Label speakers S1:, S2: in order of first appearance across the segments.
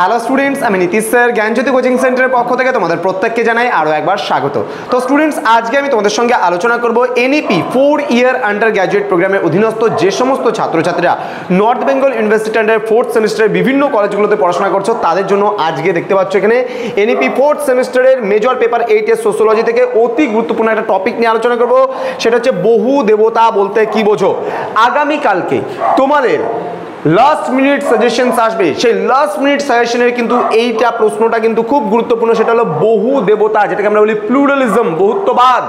S1: Hello students, আমি Nitish sir জ্ঞানজ্যোতি coaching সেন্টারের পক্ষ থেকে তোমাদের প্রত্যেককে জানাই আরও একবার স্বাগত। তো স্টুডেন্টস, আজকে আমি তোমাদের সঙ্গে আলোচনা করব এনইপি 4 ইয়ার আন্ডার গ্র্যাজুয়েট প্রোগ্রামের অধীনস্থ যে সমস্ত ছাত্রছাত্রীরা north Bengal university under 4th সেমিস্টারের বিভিন্ন কলেজগুলোতে পড়াশোনা করছো তাদের জন্য আজকে দেখতে পাচ্ছ এখানে এনইপি 4th সেমিস্টারের মেজর পেপার 8 এর সোশ্যোলজি থেকে অতি গুরুত্বপূর্ণ একটা টপিক নিয়ে আলোচনা করব। সেটা হচ্ছে বহু দেবতা বলতে কি বোঝো। আগামীকালকে তোমাদের লাস্ট মিনিট সাজেশন আসবে, সেই লাস্ট মিনিট সাজেশনের কিন্তু এইটা প্রশ্নটা কিন্তু খুব গুরুত্বপূর্ণ। সেটা হলো বহু দেবতা, যেটাকে আমরা বলি প্লুরালিজম, বহুত্ববাদ।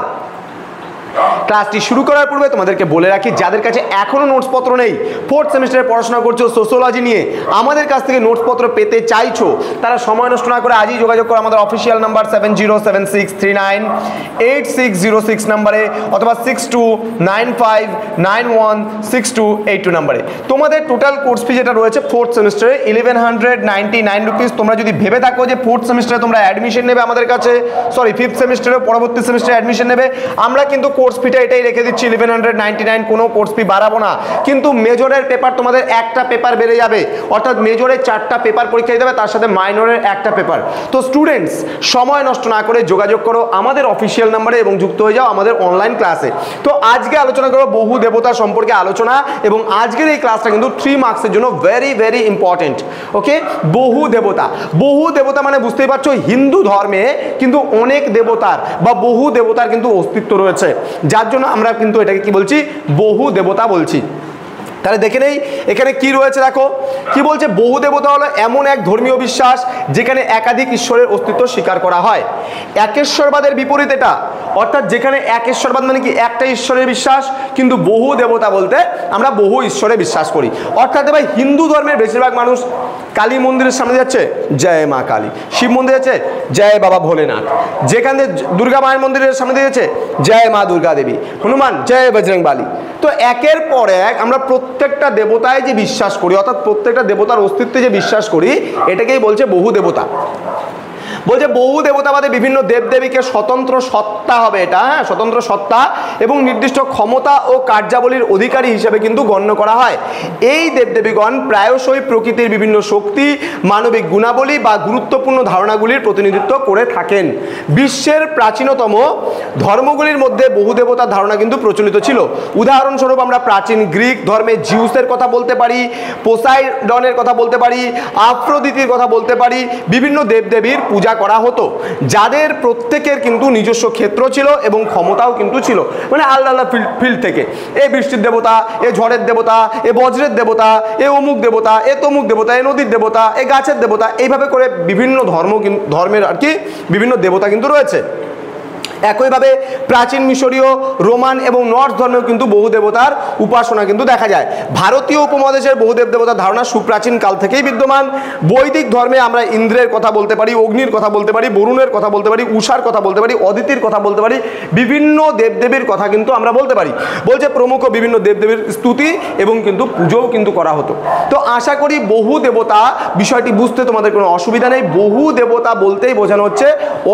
S1: ক্লাসটি শুরু করার পূর্বে তোমাদেরকে বলে রাখি, যাদের কাছে এখনো নোটসপত্র নেই, 4th সেমিস্টারে পড়াশোনা করছো সোশ্যোলজি নিয়ে, আমাদের কাছ থেকে নোটসপত্র পেতে চাইছো, তারা সময় নষ্ট না করে আজই যোগাযোগ করো আমাদের অফিসিয়াল নাম্বার 7076398606 নাম্বারে অথবা 6295916282 নাম্বারে। তোমাদের টোটাল কোর্স ফি যেটা রয়েছে 4th সেমিস্টারে 1199 রুপিস। তোমরা যদি ভেবে থাকো যে 4th সেমিস্টারে তোমরা অ্যাডমিশন নেবে আমাদের কাছে, সরি 5th সেমিস্টারে পরবর্তী সেমিস্টারে অ্যাডমিশন নেবে, আমরা কিন্তু কোর্স ফিটা এটাই রেখে দিচ্ছি 1199, কোনো কোর্স ফি বাড়াবো না। কিন্তু মেজরের পেপার তোমাদের একটা পেপার বেড়ে যাবে, অর্থাৎ মেজরের 4টা পেপার পরীক্ষা দিতে হবে, তার সাথে মাইনরের একটা পেপার। তো স্টুডেন্টস, সময় নষ্ট না করে যোগাযোগ করো আমাদের অফিসিয়াল নাম্বারে এবং যুক্ত হয়ে যাও আমাদের অনলাইন ক্লাসে। তো আজকে আলোচনা করবো বহু দেবতা সম্পর্কে আলোচনা, এবং আজকের এই ক্লাসটা কিন্তু 3 মার্কসের জন্য ভেরি ভেরি ইম্পর্টেন্ট। ওকে, বহু দেবতা, বহু দেবতা মানে বুঝতেই পারছো হিন্দু ধর্মে কিন্তু অনেক দেবতার বা বহু দেবতার কিন্তু অস্তিত্ব রয়েছে, যার জন্য আমরা কিন্তু এটাকে কি বলছি, বহু দেবতা বলছি। তাহলে দেখে নেই এখানে কি রয়েছে। দেখো কি বলছে, বহু দেবতা হলো এমন এক ধর্মীয় বিশ্বাস যেখানে একাধিক ঈশ্বরের অস্তিত্ব স্বীকার করা হয়। একেশ্বরবাদের বিপরীত এটা, অর্থাৎ যেখানে একেশ্বরবাদ মানে কি একটা ঈশ্বরের বিশ্বাস, কিন্তু বহু দেবতা বলতে আমরা বহু ঈশ্বরে বিশ্বাস করি। অর্থাৎ ভাই হিন্দু ধর্মের বেশিরভাগ মানুষ কালী মন্দিরের সামনে যাচ্ছে জয় মা কালী, শিব মন্দির যাচ্ছে জয় বাবা ভোলেনাথ, যেখানে দুর্গা মায়ের মন্দিরের সামনে দিয়েছে জয় মা দুর্গা দেবী, হনুমান জয় বজরং বালী। তো একের পর এক আমরা প্রত্যেকটা দেবতায় যে বিশ্বাস করি, অর্থাৎ প্রত্যেকটা দেবতার অস্তিত্বে যে বিশ্বাস করি, এটাকেই বলছে বহু দেবতা। বলছে বহু দেবতাবাদে বিভিন্ন দেবদেবীকে স্বতন্ত্র সত্তা হবে, এটা হ্যাঁ স্বতন্ত্র সত্তা এবং নির্দিষ্ট ক্ষমতা ও কার্যাবলীর অধিকারী হিসেবে কিন্তু গণ্য করা হয়। এই দেবদেবীগণ প্রায়শই প্রকৃতির বিভিন্ন শক্তি, মানবিক গুণাবলী বা গুরুত্বপূর্ণ ধারণাগুলির প্রতিনিধিত্ব করে থাকেন। বিশ্বের প্রাচীনতম ধর্মগুলির মধ্যে বহু দেবতার ধারণা কিন্তু প্রচলিত ছিল। উদাহরণস্বরূপ আমরা প্রাচীন গ্রিক ধর্মে জিউসের কথা বলতে পারি, পোসাইডনের কথা বলতে পারি, আফ্রোদিতির কথা বলতে পারি। বিভিন্ন দেবদেবীর পূজা করা হতো, যাদের প্রত্যেকের কিন্তু নিজস্ব ক্ষেত্র ছিল এবং ক্ষমতাও কিন্তু ছিল, মানে আলাদা আলাদা ফিল্ড থেকে। এ বৃষ্টির দেবতা, এ ঝড়ের দেবতা, এ বজ্রের দেবতা, এ অমুক দেবতা, এ তমুক দেবতা, এ নদীর দেবতা, এ গাছের দেবতা, এইভাবে করে বিভিন্ন ধর্মের আর কি বিভিন্ন দেবতা কিন্তু রয়েছে। একইভাবে প্রাচীন মিশরীয়, রোমান এবং নর্স ধর্মেও কিন্তু বহু দেবতার উপাসনা কিন্তু দেখা যায়। ভারতীয় উপমহাদেশের বহু দেবতার ধারণা সুপ্রাচীন কাল থেকেই বিদ্যমান। বৈদিক ধর্মে আমরা ইন্দ্রের কথা বলতে পারি, অগ্নির কথা বলতে পারি, বরুণের কথা বলতে পারি, উষার কথা বলতে পারি, অদিতির কথা বলতে পারি, বিভিন্ন দেবদেবীর কথা কিন্তু আমরা বলতে পারি। বলছে প্রমুখ বিভিন্ন দেবদেবীর স্তুতি এবং কিন্তু পুজোও কিন্তু করা হতো। তো আশা করি বহু দেবতা বিষয়টি বুঝতে তোমাদের কোনো অসুবিধা নেই। বহু দেবতা বলতেই বোঝানো হচ্ছে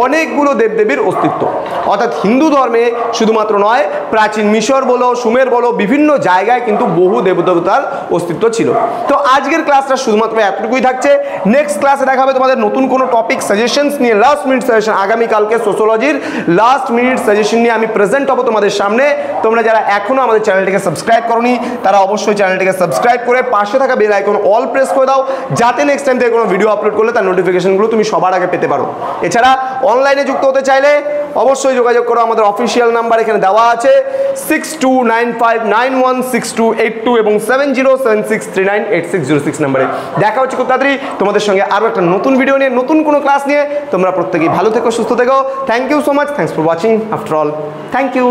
S1: অনেকগুলো দেবদেবীর অস্তিত্ব, অর্থাৎ হিন্দু ধর্মে শুধুমাত্র নয়, প্রাচীন মিশর বলো, সুমের বলো, বিভিন্ন জায়গায় কিন্তু বহু দেবতার অস্তিত্ব ছিল। তো আজকের ক্লাসটা শুধুমাত্র এতটুকুই থাকছে। নেক্সট ক্লাসে দেখা হবে তোমাদের নতুন কোনো টপিক সাজেশনস নিয়ে, লাস্ট মিনিট সাজেশন। আগামীকালকে সোশ্যোলজির লাস্ট মিনিট সাজেশন নিয়ে আমি প্রেজেন্ট হবো তোমাদের সামনে। তোমরা যারা এখনো আমাদের চ্যানেলটিকে সাবস্ক্রাইব করোনি, তারা অবশ্যই চ্যানেলটিকে সাবস্ক্রাইব করে পাশে থাকা বেল আইকন অল প্রেস করে দাও, যাতে নেক্সট টাইম থেকে কোনো ভিডিও আপলোড করলে তার নোটিফিকেশনগুলো তুমি সবার আগে পেতে পারো। এছাড়া অনলাইনে যুক্ত হতে চাইলে অবশ্যই যোগাযোগ করো, আমাদের অফিসিয়াল নাম্বার এখানে দেওয়া আছে 6295916282 এবং 7076398606 নাম্বারে। দেখা হচ্ছে খুব তাড়াতাড়ি তোমাদের সঙ্গে আরও একটা নতুন ভিডিও নিয়ে, নতুন কোনো ক্লাস নিয়ে। তোমরা প্রত্যেকেই ভালো থেকো, সুস্থ থেকো। Thank you so much, thanks for watching after all, thank you.